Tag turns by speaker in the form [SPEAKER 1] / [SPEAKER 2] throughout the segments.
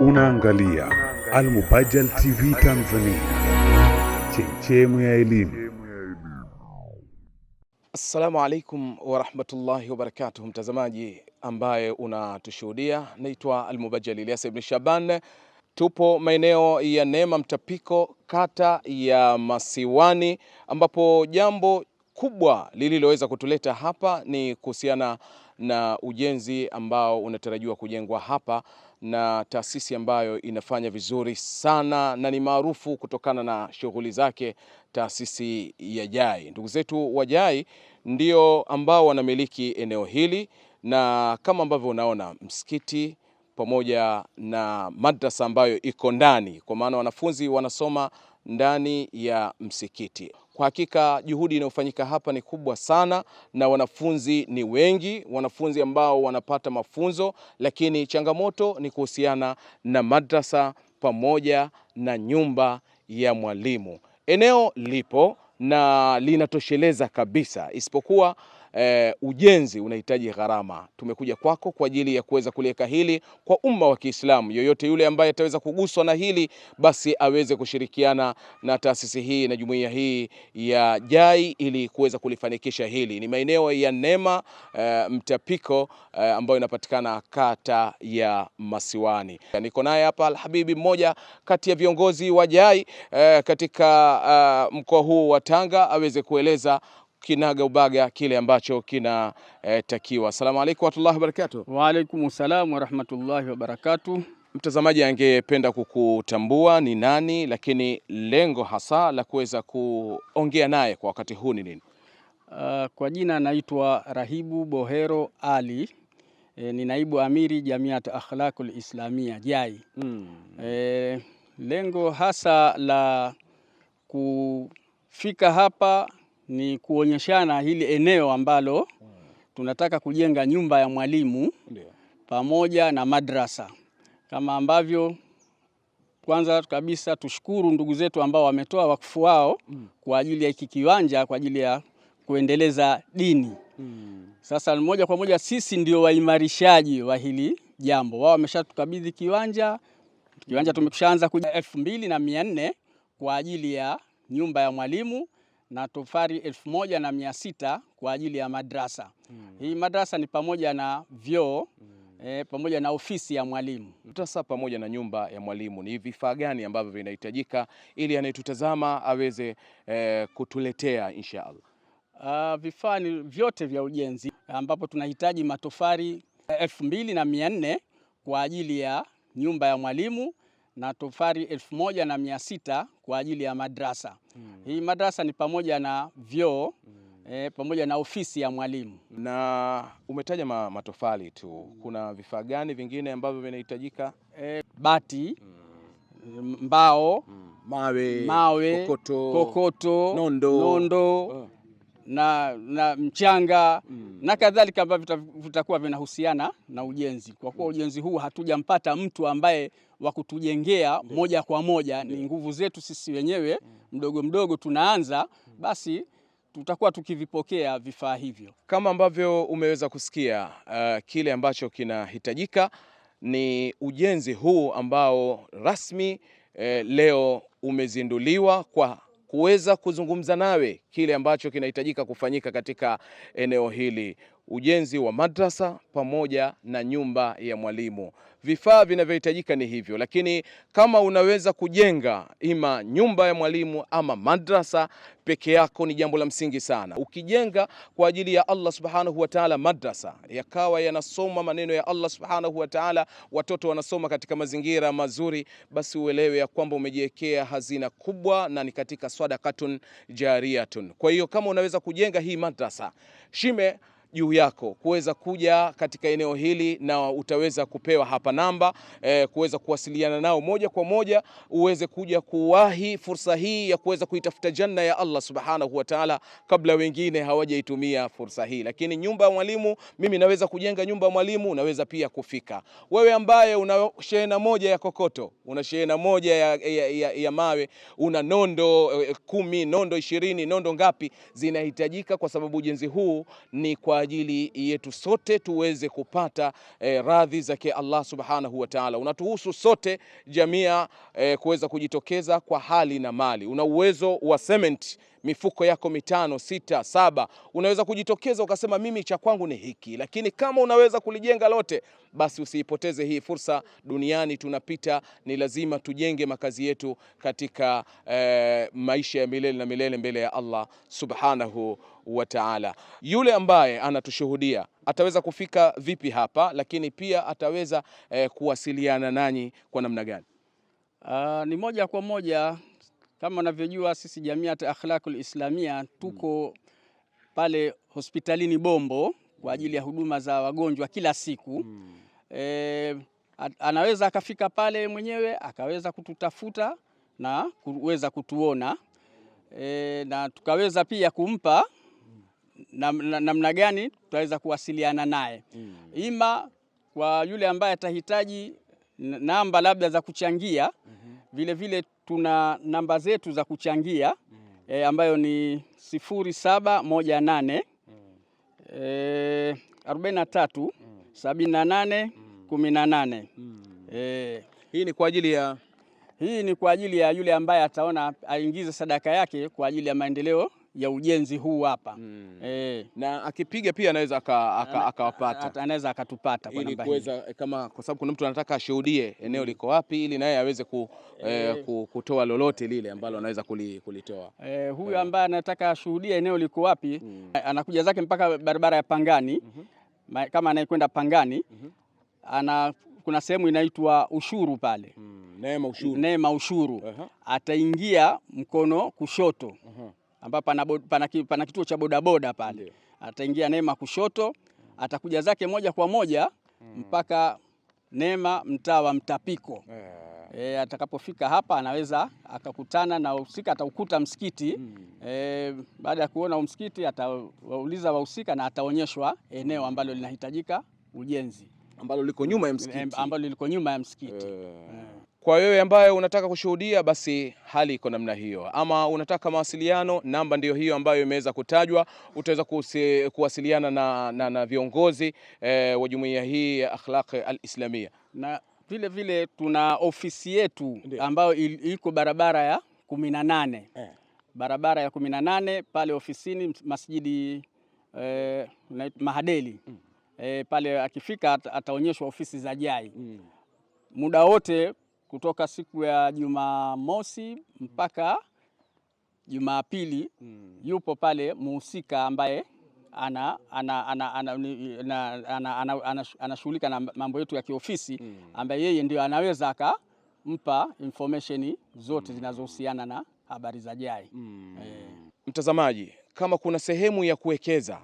[SPEAKER 1] Unaangalia Al-Mubajjal TV Tanzania, chemchemu ya elimu.
[SPEAKER 2] Assalamu alaikum wa rahmatullahi wa barakatuh. Mtazamaji ambaye unatushuhudia, naitwa Al-Mubajjal Ilyas ibn Shaban. Tupo maeneo ya Neema Mtapiko, kata ya Masiwani, ambapo jambo kubwa lililoweza kutuleta hapa ni kuhusiana na ujenzi ambao unatarajiwa kujengwa hapa na taasisi ambayo inafanya vizuri sana na ni maarufu kutokana na shughuli zake, taasisi ya JAI. Ndugu zetu wa JAI ndio ambao wanamiliki eneo hili, na kama ambavyo unaona msikiti pamoja na madrasa ambayo iko ndani, kwa maana wanafunzi wanasoma ndani ya msikiti. Kwa hakika juhudi inayofanyika hapa ni kubwa sana na wanafunzi ni wengi, wanafunzi ambao wanapata mafunzo, lakini changamoto ni kuhusiana na madrasa pamoja na nyumba ya mwalimu. Eneo lipo na linatosheleza kabisa, isipokuwa ujenzi unahitaji gharama. Tumekuja kwako kwa ajili ya kuweza kuliweka hili kwa umma wa Kiislamu. Yoyote yule ambaye ataweza kuguswa na hili, basi aweze kushirikiana na taasisi hii na jumuiya hii ya JAI ili kuweza kulifanikisha hili. Ni maeneo ya Neema Mtapiko ambayo inapatikana kata ya Masiwani. Niko naye hapa Alhabibi, mmoja kati ya viongozi wa JAI katika mkoa huu wa Tanga, aweze kueleza kinaga ubaga kile ambacho kinatakiwa. Asalamu alaykum wa rahmatullahi wa barakatuh.
[SPEAKER 3] Wa alaykum salam wa rahmatullahi wa barakatuh.
[SPEAKER 2] Mtazamaji angependa kukutambua ni nani, lakini lengo hasa la kuweza kuongea naye kwa wakati huu ni nini?
[SPEAKER 3] Kwa jina naitwa Rahibu Bohero Ali. Ni naibu amiri Jamiat Akhlaqul Islamia JAI. Lengo hasa la kufika hapa ni kuonyeshana hili eneo ambalo tunataka kujenga nyumba ya mwalimu pamoja na madrasa. Kama ambavyo kwanza kabisa tushukuru ndugu zetu ambao wametoa wakfu wao kwa ajili ya hiki kiwanja kwa ajili ya kuendeleza dini. Sasa moja kwa moja sisi ndio waimarishaji wa hili jambo. Wao wameshatukabidhi kiwanja. Kiwanja tumekishaanza kuja 2400 kwa ajili ya nyumba ya mwalimu na tofari 1600 kwa ajili ya madrasa. Hii madrasa ni pamoja na vyoo, pamoja na ofisi ya mwalimu.
[SPEAKER 2] Sasa pamoja na nyumba ya mwalimu, ni vifaa gani ambavyo vinahitajika ili anayetutazama aweze kutuletea inshallah?
[SPEAKER 3] Vifaa ni vyote vya ujenzi, ambapo tunahitaji matofari 2400 kwa ajili ya nyumba ya mwalimu na tofari 1600 kwa ajili ya madrasa. Hii madrasa ni pamoja na vyoo, pamoja na ofisi ya mwalimu.
[SPEAKER 2] Na umetaja matofali tu, kuna vifaa gani vingine ambavyo vinahitajika?
[SPEAKER 3] Bati, mbao,
[SPEAKER 2] mawe,
[SPEAKER 3] kokoto, nondo na mchanga na kadhalika, ambavyo vitakuwa vinahusiana na ujenzi. Kwa kuwa ujenzi huu hatujampata mtu ambaye wa kutujengea moja kwa moja, ni nguvu zetu sisi wenyewe, mdogo mdogo tunaanza, basi tutakuwa tukivipokea vifaa hivyo.
[SPEAKER 2] Kama ambavyo umeweza kusikia, kile ambacho kinahitajika ni ujenzi huu ambao rasmi leo umezinduliwa kwa kuweza kuzungumza nawe kile ambacho kinahitajika kufanyika katika eneo hili, ujenzi wa madrasa pamoja na nyumba ya mwalimu. Vifaa vinavyohitajika ni hivyo, lakini kama unaweza kujenga ima nyumba ya mwalimu ama madrasa peke yako ni jambo la msingi sana. Ukijenga kwa ajili ya Allah subhanahu wa ta'ala madrasa, yakawa yanasoma maneno ya Allah subhanahu wa ta'ala, watoto wanasoma katika mazingira mazuri, basi uelewe ya kwamba umejiwekea hazina kubwa na ni katika sadaqatun jariyatun. Kwa hiyo kama unaweza kujenga hii madrasa, shime juu yako kuweza kuja katika eneo hili, na utaweza kupewa hapa namba kuweza kuwasiliana nao moja kwa moja, uweze kuja kuwahi fursa hii ya kuweza kuitafuta janna ya Allah subhanahu wa ta'ala kabla wengine hawajaitumia fursa hii. Lakini nyumba ya mwalimu, mimi naweza kujenga nyumba ya mwalimu, unaweza pia kufika. Wewe ambaye una shehena moja ya kokoto, una shehena moja ya mawe, una nondo 10, nondo 20, nondo ngapi zinahitajika, kwa sababu ujenzi huu ni kwa ajili yetu sote tuweze kupata radhi zake Allah subhanahu wa ta'ala. Unatuhusu sote jamia kuweza kujitokeza kwa hali na mali. Una uwezo wa cement mifuko yako 5, 6, 7, unaweza kujitokeza ukasema mimi cha kwangu ni hiki. Lakini kama unaweza kulijenga lote, basi usiipoteze hii fursa. Duniani tunapita, ni lazima tujenge makazi yetu katika maisha ya milele na milele mbele ya Allah subhanahu wa ta'ala. Yule ambaye anatushuhudia ataweza kufika vipi hapa, lakini pia ataweza kuwasiliana nanyi kwa namna gani?
[SPEAKER 3] Ni moja kwa moja. Kama unavyojua sisi Jamiat Akhlaqul Islamia tuko pale hospitalini Bombo kwa ajili ya huduma za wagonjwa kila siku. Anaweza akafika pale mwenyewe akaweza kututafuta na kuweza kutuona, na tukaweza pia kumpa namna gani tutaweza kuwasiliana naye. Ima kwa yule ambaye atahitaji namba labda za kuchangia, vile vile tuna namba zetu za kuchangia ambayo ni 0718 43 78 18.
[SPEAKER 2] Hii
[SPEAKER 3] ni kwa ajili ya yule ambaye ataona aingize sadaka yake kwa ajili ya maendeleo ya ujenzi huu hapa.
[SPEAKER 2] Na akipiga pia anaweza akawapata,
[SPEAKER 3] anaweza akatupata kwa namba hii,
[SPEAKER 2] kama kwa sababu kuna mtu anataka ashuhudie eneo liko wapi, ili naye aweze kutoa lolote lile ambalo anaweza kulitoa.
[SPEAKER 3] Huyu ambaye anataka ashuhudie eneo liko wapi, anakuja zake mpaka barabara ya Pangani. Kama anayekwenda Pangani, kuna sehemu inaitwa Ushuru pale, Neema Ushuru. Ataingia mkono kushoto, ambapo pana kituo cha bodaboda pale. Ataingia Neema kushoto, atakuja zake moja kwa moja mpaka Neema mtaa wa Mtapiko. Atakapofika hapa anaweza akakutana na wahusika, ataukuta msikiti. Baada ya kuona msikiti atawauliza wahusika na ataonyeshwa eneo ambalo linahitajika ujenzi,
[SPEAKER 2] ambalo liko nyuma
[SPEAKER 3] ya msikiti.
[SPEAKER 2] Kwa wewe ambaye unataka kushuhudia, basi hali iko namna hiyo. Ama unataka mawasiliano, namba ndiyo hiyo ambayo imeweza kutajwa. Utaweza kuwasiliana na viongozi wa jumuiya hii ya Akhlaq al-Islamia.
[SPEAKER 3] Na vile vile tuna ofisi yetu ambayo iko barabara ya 18. Barabara ya 18 pale ofisini Masjidi Mahadeli. Pale akifika ataonyeshwa ofisi za JAI. Muda wote kutoka siku ya Jumamosi mpaka Jumapili yupo pale muhusika ambaye anashughulika na mambo yetu ya kiofisi, ambaye yeye ndio anaweza akampa information zote zinazohusiana na habari za JAI.
[SPEAKER 2] Mtazamaji, kama kuna sehemu ya kuwekeza,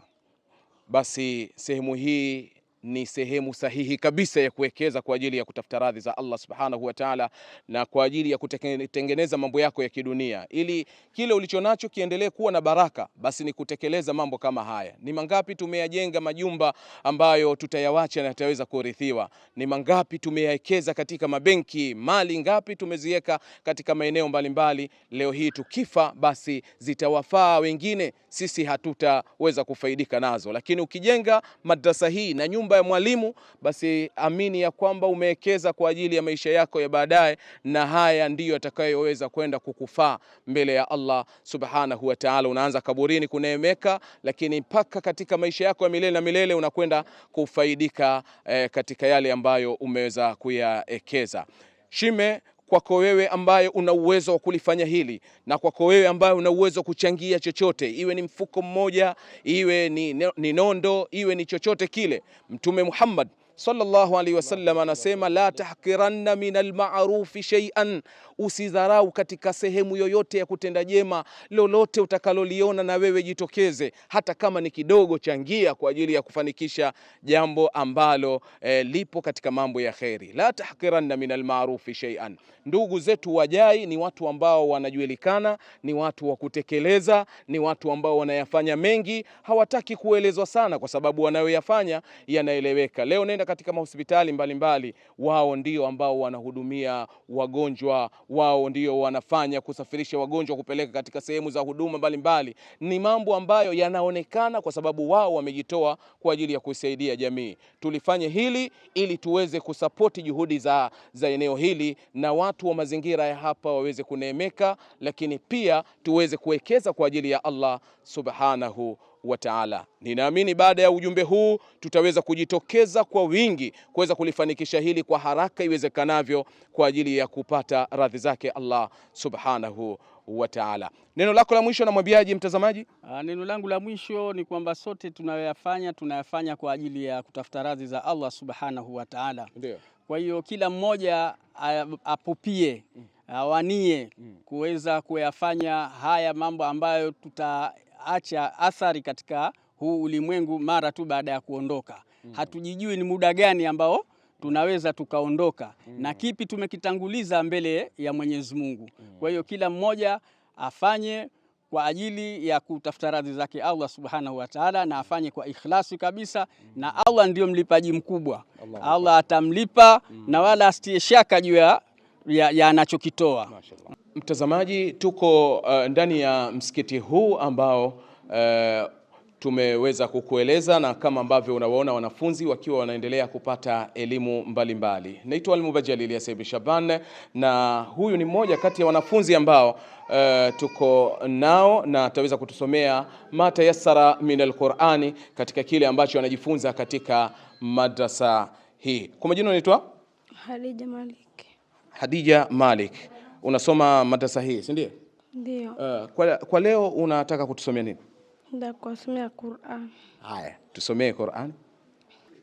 [SPEAKER 2] basi sehemu hii ni sehemu sahihi kabisa ya kuwekeza kwa ajili ya kutafuta radhi za Allah subhanahu wa ta'ala, na kwa ajili ya kutengeneza mambo yako ya kidunia, ili kile ulichonacho kiendelee kuwa na baraka. Basi ni kutekeleza mambo kama haya. Ni mangapi tumeyajenga majumba ambayo tutayawacha na yataweza kurithiwa? Ni mangapi tumeyawekeza katika mabenki? Mali ngapi tumeziweka katika maeneo mbalimbali? Leo hii tukifa, basi zitawafaa wengine, sisi hatutaweza kufaidika nazo. Lakini ukijenga madrasa hii na nyumba ya mwalimu, basi amini ya kwamba umewekeza kwa ajili ya maisha yako ya baadaye, na haya ndiyo atakayoweza kwenda kukufaa mbele ya Allah subhanahu wa ta'ala. Unaanza kaburini kuneemeka, lakini mpaka katika maisha yako ya milele na milele unakwenda kufaidika katika yale ambayo umeweza kuyawekeza. Shime, kwako wewe ambaye una uwezo wa kulifanya hili, na kwako wewe ambaye una uwezo kuchangia chochote, iwe ni mfuko mmoja, iwe ni nondo, iwe ni chochote kile, Mtume Muhammad sallallahu alaihi wasallam anasema la tahqiranna min alma'rufi shay'an, usidharau katika sehemu yoyote ya kutenda jema. Lolote utakaloliona na wewe jitokeze, hata kama ni kidogo, changia kwa ajili ya kufanikisha jambo ambalo lipo katika mambo ya kheri. La tahqiranna min alma'rufi shay'an. Ndugu zetu wajai ni watu ambao wanajulikana, ni watu wa kutekeleza, ni watu ambao wanayafanya mengi, hawataki kuelezwa sana kwa sababu wanayoyafanya yanaeleweka. Leo nenda katika mahospitali mbalimbali, wao ndio ambao wanahudumia wagonjwa, wao ndio wanafanya kusafirisha wagonjwa kupeleka katika sehemu za huduma mbalimbali. Ni mambo ambayo yanaonekana kwa sababu wao wamejitoa kwa ajili ya kusaidia jamii. Tulifanye hili ili tuweze kusapoti juhudi za eneo hili na watu wa mazingira ya hapa waweze kuneemeka, lakini pia tuweze kuwekeza kwa ajili ya Allah subhanahu wa ta'ala. Ninaamini baada ya ujumbe huu tutaweza kujitokeza kwa wingi kuweza kulifanikisha hili kwa haraka iwezekanavyo kwa ajili ya kupata radhi zake Allah subhanahu wa ta'ala. Neno lako la mwisho namwambiaje mtazamaji?
[SPEAKER 3] Neno langu la mwisho ni kwamba sote tunayafanya kwa ajili ya kutafuta radhi za Allah subhanahu wa ta'ala.
[SPEAKER 2] Ndio.
[SPEAKER 3] Kwa hiyo kila mmoja apupie, awanie kuweza kuyafanya haya mambo ambayo tutaacha athari katika huu ulimwengu mara tu baada ya kuondoka. Hatujijui ni muda gani ambao tunaweza tukaondoka na kipi tumekitanguliza mbele ya Mwenyezi Mungu. Kwa hiyo kila mmoja afanye kwa ajili ya kutafuta radhi zake Allah subhanahu wa ta'ala, na afanye kwa ikhlasi kabisa, na Allah ndio mlipaji mkubwa. Allah atamlipa na wala asitie shaka juu ya anachokitoa.
[SPEAKER 2] Mtazamaji, tuko ndani ya msikiti huu ambao tumeweza kukueleza, na kama ambavyo unawaona wanafunzi wakiwa wanaendelea kupata elimu mbalimbali. Naitwa Al-Mubajjal Ilyas Ibn Shaban, na huyu ni mmoja kati ya wanafunzi ambao tuko nao na ataweza kutusomea ma tayassara min al-Qur'ani katika kile ambacho anajifunza katika madrasa hii. Kwa majina unaitwa?
[SPEAKER 4] Hadija Malik.
[SPEAKER 2] Hadija Malik. Unasoma madrasa hii, si ndio?
[SPEAKER 4] Ndio.
[SPEAKER 2] Kwa leo unataka kutusomea nini?
[SPEAKER 4] Ndio kusomea Qur'an.
[SPEAKER 2] Haya, tusomee Qur'an.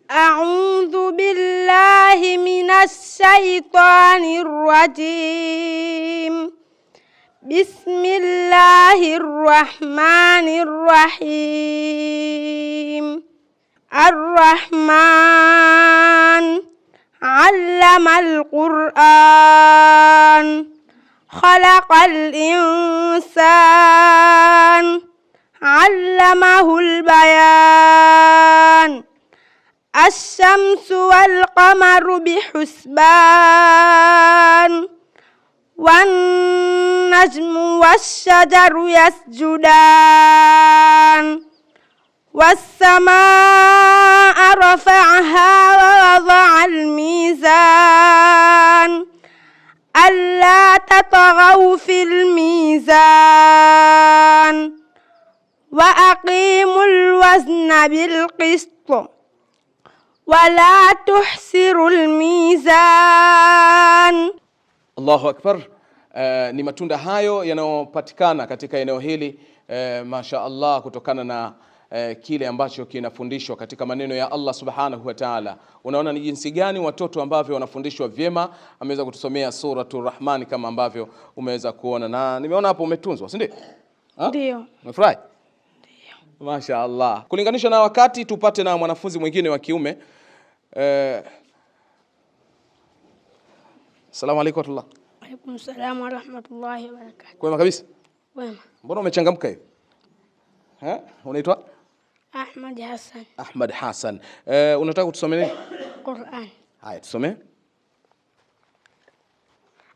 [SPEAKER 4] A'udhu billahi minash shaitanir rajim. Bismillahir rahmanir rahim. Ar-Rahman 'allamal Qur'an. Khalaqal insan. علمه البيان الشمس والقمر بحسبان والنجم والشجر يسجدان والسماء رفعها ووضع الميزان ألا تطغوا في الميزان وأقيموا الوزن بالقسط ولا تحسروا الميزان.
[SPEAKER 2] Allahu Akbar. Ni matunda hayo yanayopatikana katika eneo hili Masha Allah, kutokana na kile ambacho kinafundishwa katika maneno ya Allah subhanahu wa ta'ala. Unaona ni jinsi gani watoto ambavyo wanafundishwa vyema. Ameweza kutusomea suratul Rahman kama ambavyo umeweza kuona, na nimeona hapo umetunzwa, si ndio?
[SPEAKER 4] Ndio.
[SPEAKER 2] Umefurahi? Masha Allah. Kulinganisha na wakati, tupate na mwanafunzi mwingine wa kiume. Assalamu alaykum wa rahmatullah.
[SPEAKER 4] Wa alaykum salaam wa rahmatullahi wa barakatuh.
[SPEAKER 2] Kwema kabisa?
[SPEAKER 4] Wema.
[SPEAKER 2] Mbona umechangamka hivi? Unaitwa?
[SPEAKER 4] Ahmad Hassan.
[SPEAKER 2] Ahmad Hassan. Unataka kutusomea nini?
[SPEAKER 4] Qur'an.
[SPEAKER 2] Haya, tusomee.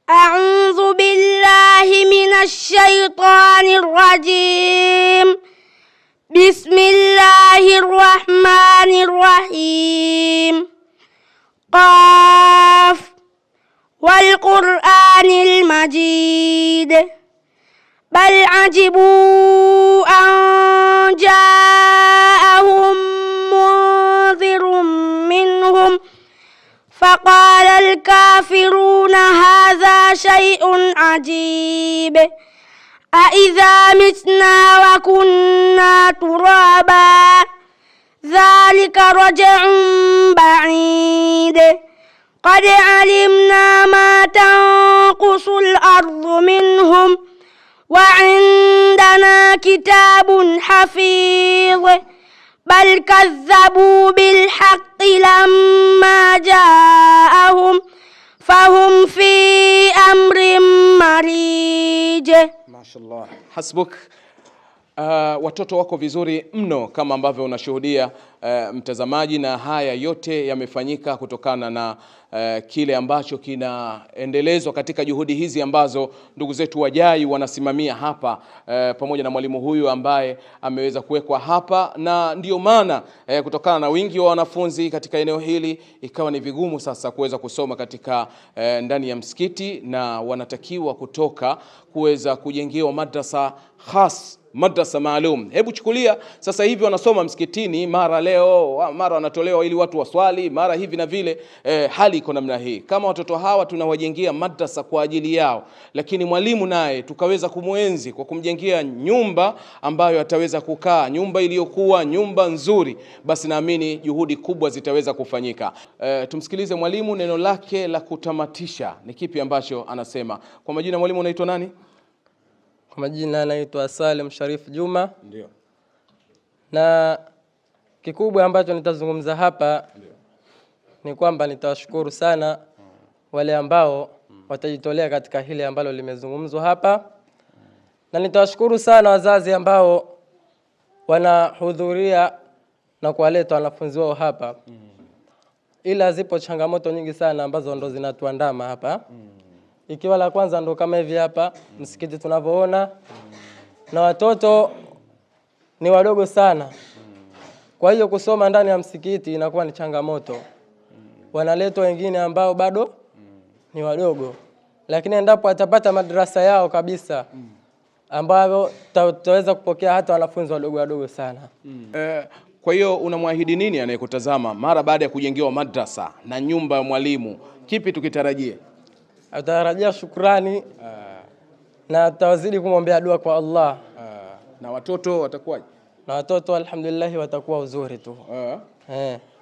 [SPEAKER 4] A'udhu billahi minash shaitanir rajim. Bismillahir rahmanir rahim. Qaf wal Qur'anil Majid. Bal ajibu an ja'ahum munzirun minhum فقال الكافرون هذا شيء عجيب أإذا متنا وكنا ترابا ذلك رجع بعيد قد علمنا ما تنقص الأرض منهم وعندنا كتاب حفيظ بل كذبوا بالحق لما جاءهم فهم في أمر مريج.
[SPEAKER 2] ما شاء الله. حسبك. Watoto wako vizuri mno kama ambavyo unashuhudia mtazamaji, na haya yote yamefanyika kutokana na kile ambacho kinaendelezwa katika juhudi hizi ambazo ndugu zetu Wajai wanasimamia hapa, pamoja na mwalimu huyu ambaye ameweza kuwekwa hapa, na ndio maana kutokana na wingi wa wanafunzi katika eneo hili ikawa ni vigumu sasa kuweza kusoma katika ndani ya msikiti, na wanatakiwa kutoka kuweza kujengewa madrasa khas, madrasa maalum. Hebu chukulia sasa hivi wanasoma msikitini, mara leo mara wanatolewa ili watu waswali, mara hivi na vile. Hali iko namna hii. Kama watoto hawa tunawajengea madrasa kwa ajili yao, lakini mwalimu naye tukaweza kumuenzi kwa kumjengea nyumba ambayo ataweza kukaa, nyumba iliyokuwa nyumba nzuri, basi naamini juhudi kubwa zitaweza kufanyika. Tumsikilize mwalimu, neno lake la kutamatisha ni kipi ambacho anasema. Kwa majina mwalimu unaitwa nani?
[SPEAKER 5] Kwa majina naitwa Salim Sharif Juma.
[SPEAKER 2] Ndio.
[SPEAKER 5] Na kikubwa ambacho nitazungumza hapa ni kwamba nitawashukuru sana wale ambao watajitolea katika hili ambalo limezungumzwa hapa, na nitawashukuru sana wazazi ambao wanahudhuria na kuwaleta wanafunzi wao hapa. Ila zipo changamoto nyingi sana ambazo ndo zinatuandama hapa. Ikiwa la kwanza ndo kama hivi hapa msikiti tunavyoona, na watoto ni wadogo sana. Kwa hiyo kusoma ndani ya msikiti inakuwa ni changamoto. Wanaletwa wengine ambao bado ni wadogo, lakini endapo atapata madrasa yao kabisa ambayo tutaweza kupokea hata wanafunzi wadogo sana.
[SPEAKER 2] Kwa hiyo unamwahidi nini anayekutazama mara baada ya kujengewa madrasa na nyumba ya mwalimu? Kipi tukitarajie?
[SPEAKER 5] Atarajia shukrani na tawazidi kumwombea dua kwa Allah.
[SPEAKER 2] Na watoto watakuwaje?
[SPEAKER 5] Na watoto alhamdulillah watakuwa uzuri tu.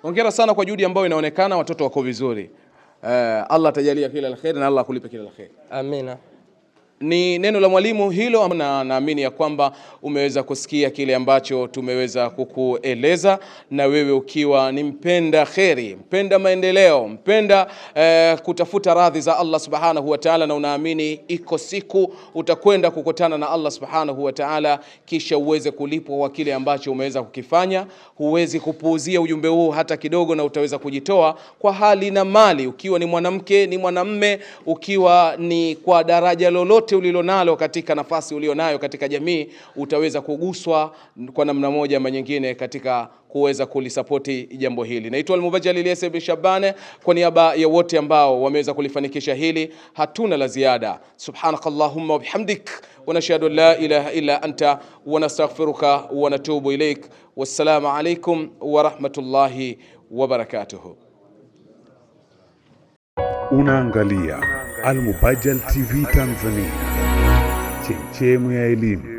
[SPEAKER 2] Hongera sana kwa juhudi ambayo inaonekana watoto wako vizuri. Allah atajalia kila la kheri na Allah akulipe kila la kheri.
[SPEAKER 5] Amina.
[SPEAKER 2] Ni neno la mwalimu hilo, na naamini ya kwamba umeweza kusikia kile ambacho tumeweza kukueleza, na wewe ukiwa ni mpenda kheri, mpenda maendeleo, mpenda kutafuta radhi za Allah subhanahu wa ta'ala, na unaamini iko siku utakwenda kukutana na Allah subhanahu wa ta'ala, kisha uweze kulipwa kwa kile ambacho umeweza kukifanya. Huwezi kupuuzia ujumbe huu hata kidogo, na utaweza kujitoa kwa hali na mali, ukiwa ni mwanamke, ni mwanamme, ukiwa ni kwa daraja lolote ulilonalo katika nafasi ulionayo katika jamii, utaweza kuguswa kwa namna moja ama nyingine katika kuweza kulisapoti jambo hili. Naitwa Al-Mubajjal Ilyas ibn Shaban, kwa niaba ya wote ambao wameweza kulifanikisha hili, hatuna la ziada. Subhanakallahumma wa bihamdik, wa nashhadu la ilaha illa anta, wa nastaghfiruka wa natubu ilaik. Wassalamu alaykum wa rahmatullahi wa barakatuh.
[SPEAKER 1] Unaangalia Al-Mubajjal TV Tanzania, chemchemu ya elimu.